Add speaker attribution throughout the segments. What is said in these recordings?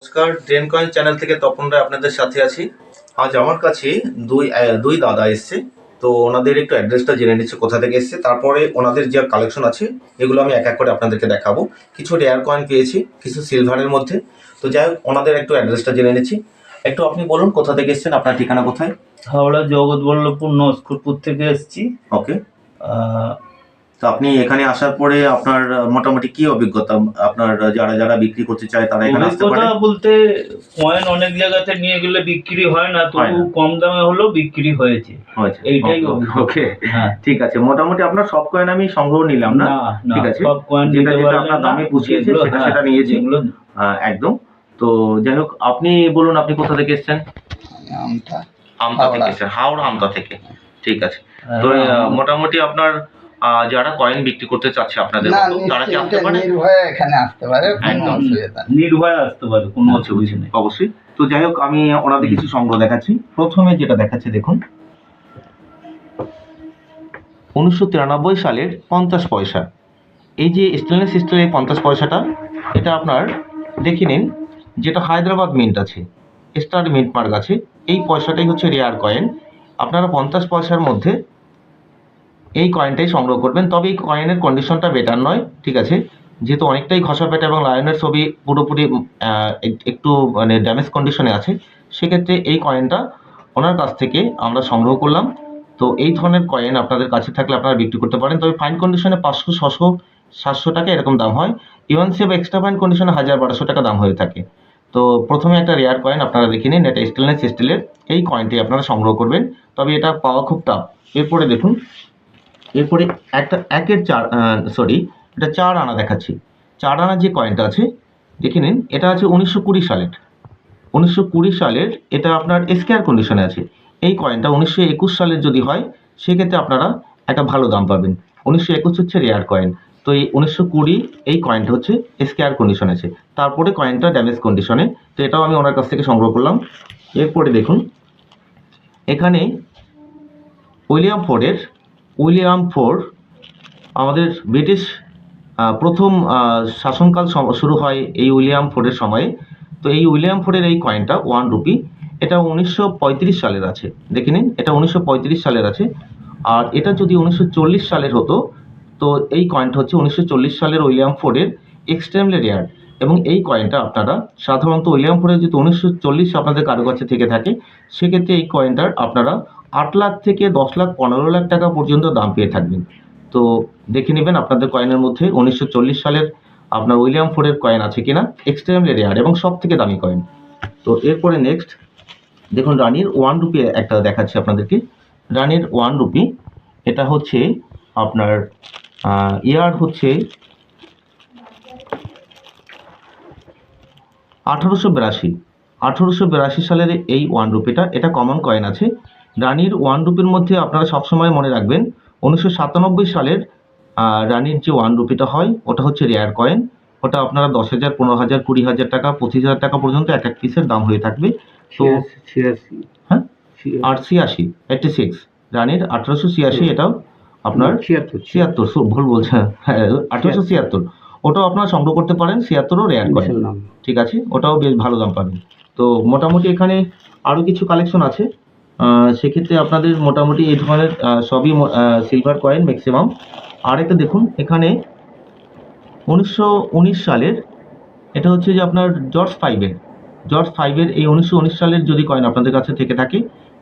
Speaker 1: নমস্কার, drain coin channel থেকে তপন রায় আপনাদের সাথে আছি। আজ আমার কাছে দুই দাদা এসছে। তো ওনাদের একটু অ্যাড্রেসটা জেনে নিচ্ছে কোথা থেকে এসছে, তারপরে ওনাদের যে কালেকশন আছে এগুলো আমি এক এক করে আপনাদেরকে দেখাবো। কিছু রেয়ার কয়েন পেয়েছি, কিছু সিলভারের মধ্যে। তো যাই হোক, ওনাদের একটু অ্যাড্রেসটা জেনে নিচ্ছি। একটু আপনি বলুন কোথা থেকে এসছেন, আপনার ঠিকানা কোথায়?
Speaker 2: হাওড়া জগৎবল্লভপুর নস্করপুর থেকে এসেছি।
Speaker 1: ওকে। তো আপনি এখানে আসার পরে আপনার মোটামুটি কি অভিজ্ঞতা? আপনার যারা যারা বিক্রি করতে চায় তারা এখানে আসতে পারে?
Speaker 2: অভিজ্ঞতা বলতে কয়েন অনেক জায়গাতে নিয়ে গেলে বিক্রি হয় না, তবু কম দামে হলেও বিক্রি হয়েছে, এইটাই
Speaker 1: ওকে।
Speaker 2: হ্যাঁ,
Speaker 1: ঠিক আছে। মোটামুটি আপনার সব কয়েন আমি সংগ্রহ নিলাম না, ঠিক আছে?
Speaker 2: সব কয়েন
Speaker 1: যেটা যেটা আপনার দামে পুষিয়েছে সেটা সেটা নিয়েছি একদম। তো যাই হোক, আপনি বলুন আপনি কোথা থেকে এসেছেন? আমতা থেকে এসেছেন, হাওড়া আমতা থেকে। ঠিক আছে। তো মোটামুটি আপনার যারা কয়েন বিক্রি করতে চাচ্ছে আপনাদের মতো, তারা কি আসতে পারে?
Speaker 3: নির্ভয়ে এখানে আসতে পারে,
Speaker 1: একদম
Speaker 2: নির্ভয়ে আসতে পারে, কোনো অসুবিধা নেই।
Speaker 1: অবশ্যই। তো যাই হোক, আমি ওনাদের কিছু সংগ্রহ দেখাচ্ছি। প্রথমে যেটা দেখাচ্ছি দেখুন, 1993 সালের 50 পয়সা। এই যে স্টেনলেস স্টিলের 50 পয়সাটা, এটা আপনার দেখে নিন, যেটা হায়দ্রাবাদ মিন্ট আছে, স্টার মিন্ট মার্ক আছে, এই পয়সাটাই হচ্ছে রেয়ার কয়েন। আপনারা 50 পয়সার মধ্যে এই কয়েনটাই সংগ্রহ করবেন। তবে এই কয়েনের কন্ডিশনটা বেটার নয়, ঠিক আছে? যেহেতু অনেকটাই ঘষা পেটা এবং লায়নের ছবি পুরোপুরি একটু মানে ড্যামেজ কন্ডিশনে আছে, সেক্ষেত্রে এই কয়েনটা ওনার কাছ থেকে আমরা সংগ্রহ করলাম। তো এই ধরনের কয়েন আপনাদের কাছে থাকলে আপনারা বিক্রি করতে পারেন। তবে ফাইন কন্ডিশনে 500, 600, 700 টাকা এরকম দাম হয়। ইভেন সেভ এক্সট্রা ফাইন কন্ডিশনে 1000-1200 টাকা দাম হয়ে থাকে। তো প্রথমে একটা রেয়ার কয়েন আপনারা দেখে নিন, এটা স্টেনলেস স্টিলের। এই কয়েনটি আপনারা সংগ্রহ করবেন, তবে এটা পাওয়া খুব টাফ। এরপরে দেখুন, এরপরে একটা এটা 4 আনা দেখাচ্ছি। 4 আনা যে কয়েনটা আছে দেখে নিন, এটা আছে 1920 সালের। 1920 সালের, এটা আপনার স্কেয়ার কন্ডিশনে আছে। এই কয়েনটা 1921 সালের যদি হয়, সেক্ষেত্রে আপনারা একটা ভালো দাম পাবেন। 1921 হচ্ছে রেয়ার কয়েন। তো এই 1920 এই কয়েনটা হচ্ছে স্কেয়ার কন্ডিশনে আছে, তারপরে কয়েনটা ড্যামেজ কন্ডিশনে। তো এটাও আমি ওনার কাছ থেকে সংগ্রহ করলাম। এরপরে দেখুন, এখানে উইলিয়াম ফোর, আমাদের ব্রিটিশ প্রথম শাসনকাল শুরু হয় এই উইলিয়াম ফোরের সময়ে। তো এই উইলিয়াম ফোরের এই কয়েনটা 1 রুপি, এটা 1935 সালের আছে। দেখে নিন, এটা 1935 সালের আছে। আর এটা যদি 1940 সালের হতো, তো এই কয়েনটা হচ্ছে 1940 সালের উইলিয়াম ফোরের, এক্সট্রিমলি রেয়ার। এবং এই কয়েনটা আপনারা সাধারণত উইলিয়াম ফোরের যদি 1940 আপনাদের কারো কাছে থেকে থাকে, সেক্ষেত্রে এই কয়েনটার আপনারা 8 লাখ থেকে 10 লাখ 15 লাখ টাকা পর্যন্ত দাম পেয়ে থাকবেন। তো দেখে নেবেন আপনাদের কয়েনের মধ্যে 1940 সালের আপনার উইলিয়াম ফোরের কয়েন আছে কিনা, এক্সট্রিমলি রেয়ার এবং সব থেকে দামি কয়েন। তো এরপরে নেক্সট দেখুন, রানির 1 রুপি একটা দেখাচ্ছি আপনাদেরকে। রানির 1 রুপি, এটা হচ্ছে আপনার ইয়ার হচ্ছে 1882 সালের এই 1 রুপিটা, এটা কমন কয়েন আছে। রানির 1 রুপির মধ্যে আপনারা সবসময় মনে রাখবেন, 1997 সালের রানির যে 1 রুপিটা হয়, ওটা হচ্ছে রেয়ার কয়েন। ওটা আপনারা 10,000, 15,000, 20,000 টাকা, 25,000 টাকা পর্যন্ত এক এক পিসের দাম হয়ে থাকবে। তো হ্যাঁ, আর 86 রানির 1886, এটাও আপনার 76, ভুল বলছে, হ্যাঁ 1876, ওটাও আপনারা সংগ্রহ করতে পারেন। 76ও রেয়ার কয়েন, ঠিক আছে? ওটাও বেশ ভালো দাম পাবেন। তো মোটামুটি এখানে আরও কিছু কালেকশন আছে, সেক্ষেত্রে আপনাদের মোটামুটি এই ধরনের সবই সিলভার কয়েন ম্যাক্সিমাম। আর একটা দেখুন, এখানে 1919 সালের, এটা হচ্ছে যে আপনার জর্জ ফাইভের এই 1919 সালের যদি কয়েন আপনাদের কাছে থেকে থাকে,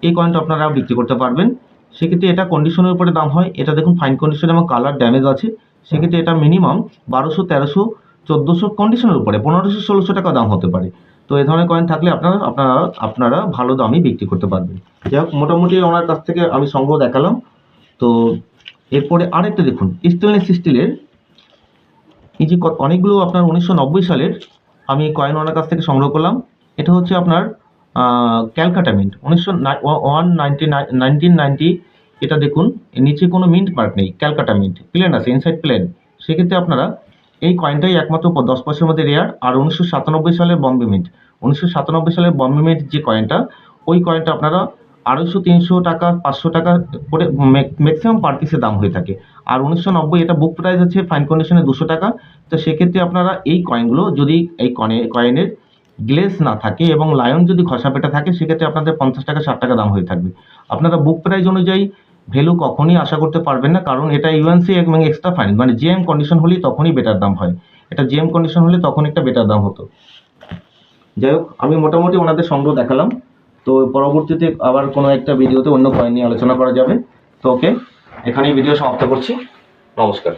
Speaker 1: এই কয়েনটা আপনারা বিক্রি করতে পারবেন। সেক্ষেত্রে এটা কন্ডিশনের উপরে দাম হয়। এটা দেখুন ফাইন কন্ডিশন এবং কালার ড্যামেজ আছে, সেক্ষেত্রে এটা মিনিমাম 1200, 1300, 1400 কন্ডিশনের উপরে 1500, 1600 টাকা দাম হতে পারে। তো এই ধরনের কয়েন থাকলে আপনারা ভালো দামই বিক্রি করতে পারবেন। যাই হোক, মোটামুটি ওনার কাছ থেকে আমি সংগ্রহ দেখালাম। তো এরপরে আরেকটা দেখুন, স্টেনলেস স্টিলের এই যে অনেকগুলো আপনার 1990 সালের আমি কয়েন ওনার কাছ থেকে সংগ্রহ করলাম। এটা হচ্ছে আপনার ক্যালকাটা মিন্ট, 1990। এটা দেখুন, নিচে কোনো মিন্ট মার্ক নেই, ক্যালকাটা মিন্ট, প্লেন আছে, ইনসাইড প্লেন। সেক্ষেত্রে আপনারা এই কয়েনটাই একমাত্র 10 পয়সার মধ্যে রেয়ার। আর 1997 সালের বম্বে মিন্ট, 1997 সালের বম্বে মিন্ট যে কয়েনটা, ওই কয়েনটা আপনারা 250, 300 টাকা, 500 টাকা করে ম্যাক্সিমাম পার পিসের দাম হয়ে থাকে। আর 1990, এটা বুক প্রাইস আছে ফাইন কন্ডিশনে 200 টাকা। তো সেক্ষেত্রে আপনারা এই কয়েনগুলো যদি এই কয়েনের গ্লেজ না থাকে এবং লায়ন যদি খসা পেটা থাকে সেক্ষেত্রে আপনাদের 50 টাকা 60 টাকা দাম হয়ে থাকবে। আপনারা বুক প্রাইস অনুযায়ী ভ্যালু কখনই আশা করতে পারবেন না, কারণ এটা ইউএনসি এবং এক্সট্রা ফাইন মানে জিএম কন্ডিশন হলেই তখনই বেটার দাম হয়। এটা জিএম কন্ডিশন হলে তখন একটা বেটার দাম হতো। যাই হোক, আমি মোটামুটি ওনাদের সংগ্রহ দেখালাম। তো পরবর্তীতে আবার কোনো একটা ভিডিওতে অন্য কয়েন নিয়ে আলোচনা করা যাবে। তো ওকে, এখানেই ভিডিও সমাপ্ত করছি। নমস্কার।